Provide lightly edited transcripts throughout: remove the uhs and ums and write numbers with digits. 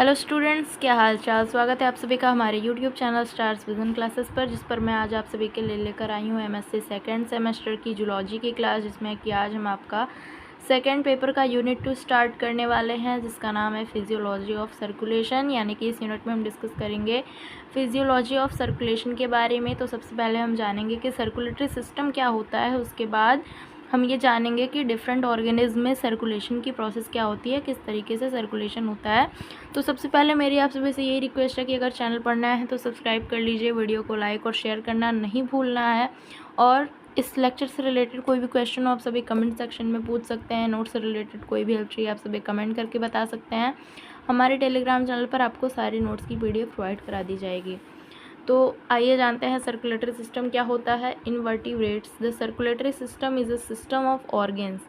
Hello students, क्या हाल चाल। स्वागत है आप सभी का हमारे YouTube channel stars vision classes पर, जिस पर मैं आज आप सभी के लिए लेकर आई हूँ एमएससी सेकेंड सेमेस्टर की जूलॉजी की क्लास, जिसमें कि आज हम आपका सेकेंड पेपर का यूनिट 2 स्टार्ट करने वाले हैं, जिसका नाम है फिजियोलॉजी ऑफ सर्कुलेशन। यानी कि इस यूनिट में हम डिस्कस करेंगे फिजियोलॉजी ऑफ सर्कुलेशन के बारे में। तो सबसे पहले हम जानेंगे कि सर्कुलेटरी सिस्टम क्या होता है, उसके बाद हम ये जानेंगे कि डिफरेंट ऑर्गेनिज्म में सर्कुलेशन की प्रोसेस क्या होती है, किस तरीके से सर्कुलेशन होता है। तो सबसे पहले मेरी आप सभी से यही रिक्वेस्ट है कि अगर चैनल पर नया है तो सब्सक्राइब कर लीजिए, वीडियो को लाइक और शेयर करना नहीं भूलना है। और इस लेक्चर से रिलेटेड कोई भी क्वेश्चन हो आप सभी कमेंट सेक्शन में पूछ सकते हैं। नोट से रिलेटेड कोई भी हेल्प चाहिए आप सभी कमेंट करके बता सकते हैं। हमारे टेलीग्राम चैनल पर आपको सारे नोट्स की PDF प्रोवाइड करा दी जाएगी। तो आइए जानते हैं सर्कुलेटरी सिस्टम क्या होता है। In vertebrates the circulatory system is a system of organs.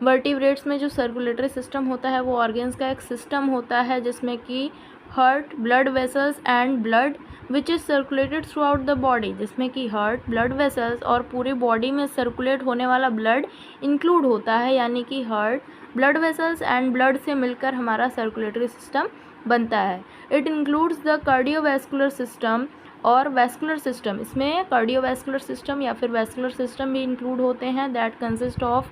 Vertebrates में जो सर्कुलेटरी सिस्टम होता है वो ऑर्गेन्स का एक सिस्टम होता है, जिसमें कि heart, blood vessels and blood which is circulated through out the body, जिसमें कि हार्ट, ब्लड वेसल्स और पूरी बॉडी में सर्कुलेट होने वाला ब्लड इंक्लूड होता है। यानी कि heart, blood vessels and blood से मिलकर हमारा सर्कुलेटरी सिस्टम बनता है। It includes the cardiovascular system और वैस्कुलर सिस्टम। इसमें कार्डियोवैस्कुलर सिस्टम या फिर वैस्कुलर सिस्टम भी इंक्लूड होते हैं। That consist of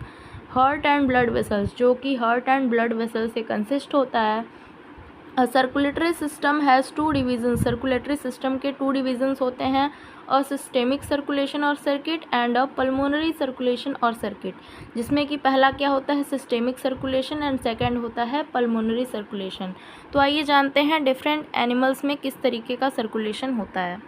heart and blood vessels, जो कि हार्ट एंड ब्लड वेसल्स से कंसिस्ट होता है। Circulatory system has 2 division. Circulatory system के 2 डिवीजन्स होते हैं, अ सिस्टेमिक सर्कुलेशन और circuit and a pulmonary circulation और सर्किट, जिसमें कि पहला क्या होता है सिस्टेमिक सर्कुलेशन एंड सेकंड होता है पल्मोनरी सर्कुलेशन। तो आइए जानते हैं डिफरेंट एनिमल्स में किस तरीके का सर्कुलेशन होता है।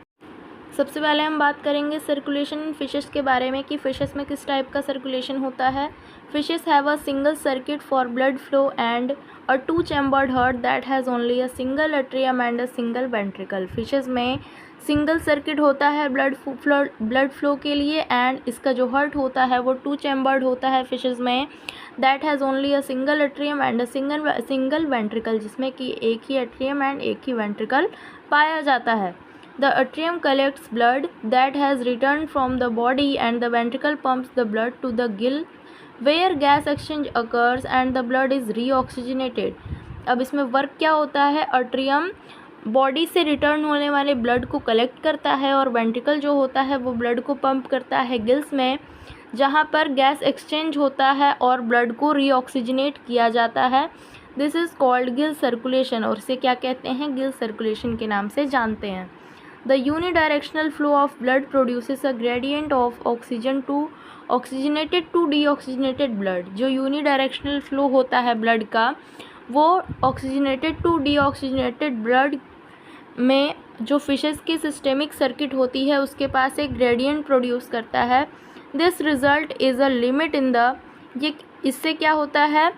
सबसे पहले हम बात करेंगे सर्कुलेशन इन फिशेस के बारे में कि फिशेस में किस टाइप का सर्कुलेशन होता है। Fishes have a single circuit for blood flow and a 2 chambered heart that has only a single atrium and a single ventricle. Fishes में सिंगल सर्किट होता है ब्लड फ्लो के लिए, एंड इसका जो हार्ट होता है वो 2 चैम्बर्ड होता है फिशेस में। That has only a single atrium and a single ventricle, जिसमें कि एक ही एट्रियम एंड एक ही वेंट्रिकल पाया जाता है। The atrium collects blood that has returned from the body and the ventricle pumps the blood to the gill where gas exchange occurs and the blood is reoxygenated. अब इसमें work क्या होता है, atrium body से return होने वाले blood को collect करता है और वेंट्रिकल जो होता है वो ब्लड को पंप करता है गिल्स में, जहाँ पर गैस एक्सचेंज होता है और ब्लड को रीऑक्सीजनेट किया जाता है। This is called Gill circulation, और इसे क्या कहते हैं, गिल सर्कुलेशन के नाम से जानते हैं। The unidirectional flow of blood produces a gradient of oxygen to oxygenated to deoxygenated blood. जो unidirectional flow होता है ब्लड का, वो oxygenated to deoxygenated blood में जो फिशेस की सिस्टेमिक सर्किट होती है उसके पास एक ग्रेडियंट प्रोड्यूस करता है। This result is a limit in the, ये इससे क्या होता है,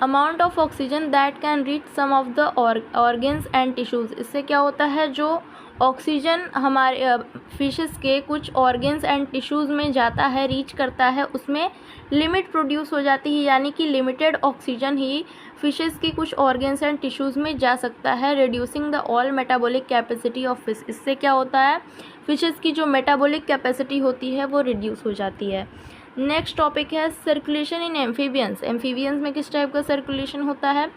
amount of oxygen that can reach some of the organs and tissues. इससे क्या होता है, जो ऑक्सीजन हमारे फिशेस के कुछ ऑर्गेन्स एंड टिश्यूज़ में जाता है, रीच करता है, उसमें लिमिट प्रोड्यूस हो जाती है। यानी कि लिमिटेड ऑक्सीजन ही फिशेस की कुछ ऑर्गेन्स एंड टिश्यूज़ में जा सकता है, reducing the all metabolic capacity of fish. इससे क्या होता है, फिशेस की जो मेटाबॉलिक कैपेसिटी होती है वो रिड्यूस हो जाती है। नेक्स्ट टॉपिक है सर्कुलेशन इन एम्फीबियंस। एम्फीबियंस में किस टाइप का सर्कुलेशन होता है।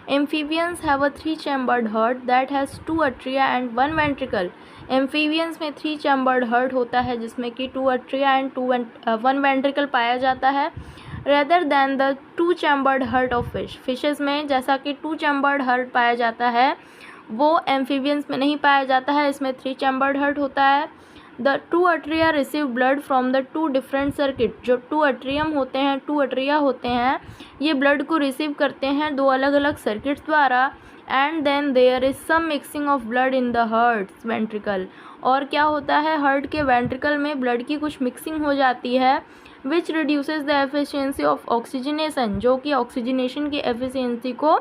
Amphibians have a 3 chambered heart that has 2 atria and 1 ventricle. Amphibians में 3 चैम्बर्ड हार्ट होता है, जिसमें कि 2 अट्रिया एंड 1 वेंट्रिकल पाया जाता है, rather than the 2 chambered heart of fish. Fishes में जैसा कि 2 चैम्बर्ड हार्ट पाया जाता है वो एम्फीबियंस में नहीं पाया जाता है, इसमें 3 चैम्बर्ड हार्ट होता है। The 2 atria receive blood from the 2 different circuit. जो 2 अट्रियम होते हैं, 2 अट्रिया होते हैं, ये ब्लड को रिसीव करते हैं 2 अलग अलग सर्किट्स द्वारा। And then there is some mixing of blood in the heart's ventricle. और क्या होता है, हार्ट के वेंट्रिकल में ब्लड की कुछ मिक्सिंग हो जाती है, which reduces the efficiency of oxygenation, जो कि ऑक्सीजनेशन की एफिशिएंसी को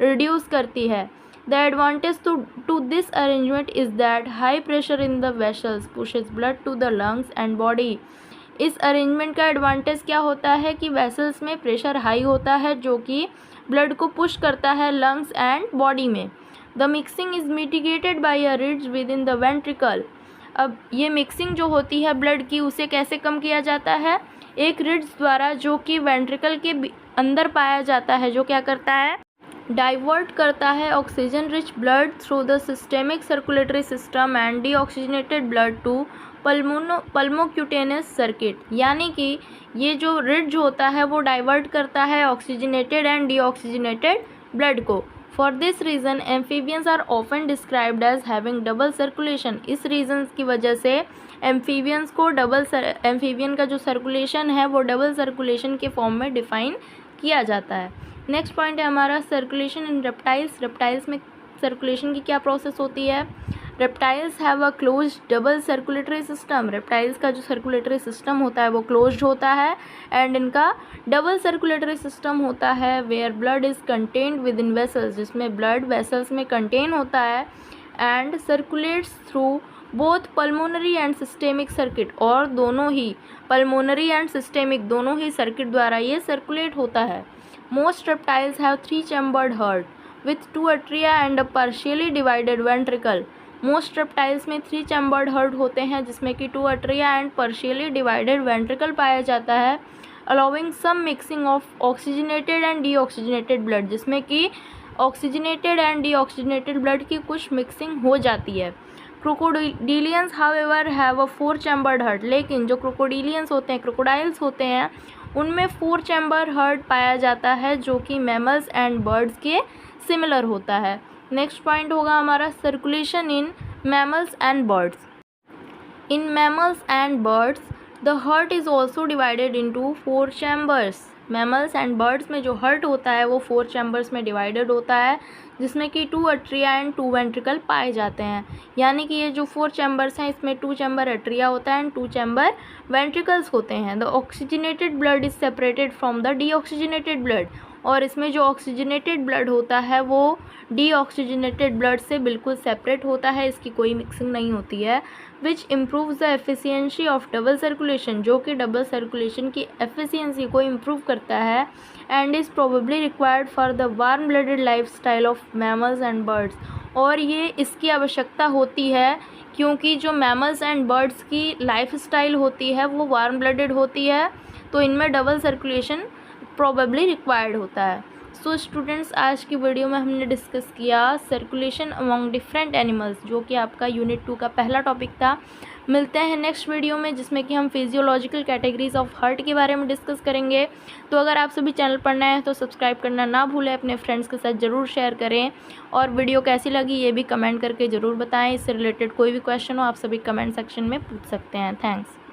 रिड्यूस करती है। The advantage to this arrangement is that high pressure in the vessels pushes blood to the lungs and body. इस अरेंजमेंट का एडवांटेज क्या होता है कि वेसल्स में प्रेशर हाई होता है, जो कि ब्लड को पुश करता है लंग्स एंड बॉडी में। The mixing is mitigated by a ridge within the ventricle. अब ये मिक्सिंग जो होती है ब्लड की, उसे कैसे कम किया जाता है, एक रिड्ज द्वारा, जो कि वेंट्रिकल के अंदर पाया जाता है, जो क्या करता है, डाइवर्ट करता है oxygen rich blood through the systemic circulatory system and deoxygenated blood to pulmocutaneous circuit. यानी कि ये जो रिच होता है वो डाइवर्ट करता है ऑक्सीजनेटेड एंड डीऑक्सीजनेटेड ब्लड को। For this reason amphibians are often described as having double circulation. इस रीज़न की वजह से एम्फीबियंस को एम्फीबियन का जो सर्कुलेशन है वो डबल सर्कुलेशन के फॉर्म में डिफाइन किया जाता है। नेक्स्ट पॉइंट है हमारा सर्कुलेशन इन रेप्टाइल्स। रेप्टाइल्स में सर्कुलेशन की क्या प्रोसेस होती है? Reptiles have a closed double circulatory system. Reptiles का जो सर्कुलेटरी सिस्टम होता है वो क्लोज्ड होता है एंड इनका डबल सर्कुलेटरी सिस्टम होता है where blood is contained within vessels, जिसमें ब्लड वेसल्स में कंटेन होता है and circulates through both pulmonary and systemic circuit. और दोनों ही पल्मोनरी एंड सिस्टेमिक दोनों ही सर्किट द्वारा ये सर्कुलेट होता है। Most reptiles have 3 chambered heart with 2 atria and a partially divided ventricle. Most reptiles में 3 चैम्बर्ड हार्ट होते हैं जिसमें कि 2 atria and partially divided ventricle पाया जाता है, allowing some mixing of oxygenated and deoxygenated blood, जिसमें कि ऑक्सीजनेटेड एंड डीऑक्सीजनेटेड ब्लड की कुछ मिक्सिंग हो जाती है। Crocodilians however have a 4 chambered heart. लेकिन जो क्रोकोडिलियंस होते हैं, क्रोकोडाइल्स होते हैं, उनमें 4 चैम्बर हार्ट पाया जाता है जो कि मैमल्स एंड बर्ड्स के सिमिलर होता है। नेक्स्ट पॉइंट होगा हमारा circulation in mammals and birds. In mammals and birds the heart is also divided into 4 chambers. Mammals and birds में जो हार्ट होता है वो 4 चैम्बर्स में डिवाइडेड होता है जिसमें कि 2 अट्रिया एंड 2 वेंट्रिकल पाए जाते हैं। यानी कि ये जो 4 चैम्बर्स हैं इसमें 2 चैम्बर अट्रिया होता है एंड 2 चैम्बर वेंट्रिकल्स होते हैं। The oxygenated blood is separated from the deoxygenated blood. और इसमें जो ऑक्सीजनेटेड ब्लड होता है वो डीऑक्सीजनेटेड ब्लड से बिल्कुल सेपरेट होता है, इसकी कोई मिक्सिंग नहीं होती है। Which improves the efficiency of double circulation, जो कि डबल सर्कुलेशन की एफिशिएंसी को इम्प्रूव करता है and is probably required for the warm blooded life style of mammals and birds. और ये इसकी आवश्यकता होती है क्योंकि जो मैमल्स एंड बर्ड्स की लाइफ स्टाइल होती है वो वार्म ब्लडेड होती है, तो इनमें डबल सर्कुलेशन प्रोबेबली रिक्वायर्ड होता है। सो स्टूडेंट्स, आज की वीडियो में हमने डिस्कस किया सर्कुलेशन अमॉन्ग डिफरेंट एनिमल्स, जो कि आपका यूनिट 2 का पहला टॉपिक था। मिलते हैं नेक्स्ट वीडियो में जिसमें कि हम फिजियोलॉजिकल कैटेगरीज ऑफ हार्ट के बारे में डिस्कस करेंगे। तो अगर आप सभी चैनल पर नए हैं तो सब्सक्राइब करना ना भूलें, अपने फ्रेंड्स के साथ ज़रूर शेयर करें और वीडियो कैसी लगी ये भी कमेंट करके ज़रूर बताएं। इससे रिलेटेड कोई भी क्वेश्चन हो आप सभी कमेंट सेक्शन में पूछ सकते हैं। थैंक्स।